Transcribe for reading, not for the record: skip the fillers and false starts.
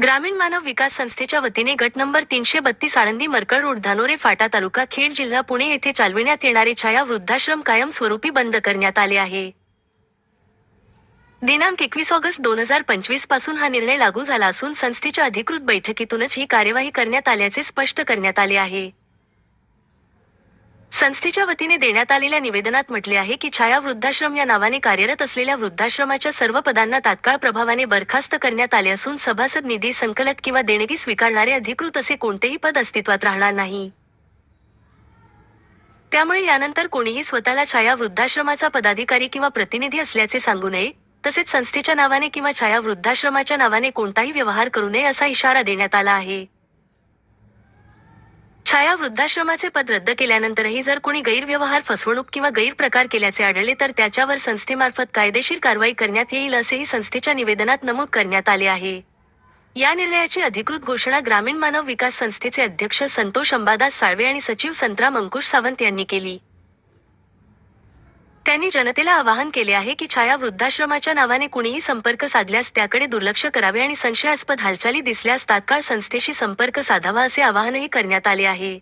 ग्रामीण मानव विकास संस्थेच्या वतीने गट नंबर 332 आळंदी मरकळ रोड धानोरे फाटा तालुका खेड जिल्हा पुणे येथे चालविण्यात येणारे छाया वृद्धाश्रम कायमस्वरूपी बंद करण्यात आले आहे. दिनांक 21 ऑगस्ट 2025 पासून हा निर्णय लागू झाला असून संस्थेच्या अधिकृत बैठकीतूनच ही कार्यवाही करण्यात आल्याचे स्पष्ट करण्यात आले आहे. संस्थेच्या वतीने देण्यात आलेल्या निवेदनात म्हटले आहे की छाया वृद्धाश्रम या नावाने कार्यरत असलेल्या वृद्धाश्रमाच्या सर्व पदांना तात्काळ प्रभावाने बरखास्त करण्यात आले असून सभासद निधी संकलक किंवा देणगी स्वीकारणारे अधिकृत असे कोणतेही पद अस्तित्वात राहणार नाही. त्यामुळे यानंतर कोणीही स्वतःला छाया वृद्धाश्रमाचा पदाधिकारी किंवा प्रतिनिधी असल्याचे सांगू नये, तसेच संस्थेच्या नावाने किंवा छाया वृद्धाश्रमाच्या नावाने कोणताही व्यवहार करू नये असा इशारा देण्यात आला आहे. छाया वृद्धाश्रमाचे पद रद्द केल्यानंतरही जर कोणी गैरव्यवहार, फसवणूक किंवा गैरप्रकार केल्याचे आढळले तर त्याच्यावर संस्थेमार्फत कायदेशीर कारवाई करण्यात येईल असेही संस्थेच्या निवेदनात नमूद करण्यात आले आहे. या निर्णयाची अधिकृत घोषणा ग्रामीण मानव विकास संस्थेचे अध्यक्ष संतोष अंबादास साळवे आणि सचिव संतराम अंकुश सावंत यांनी केली. त्यांनी जनतेला आवाहन केले आहे की छाया वृद्धाश्रमाच्या नावाने कुणीही संपर्क साधल्यास त्याकडे दुर्लक्ष करावे आणि संशयास्पद हालचाली दिसल्यास तात्काळ संस्थेशी संपर्क साधावा असे आवाहनही करण्यात आले आहे.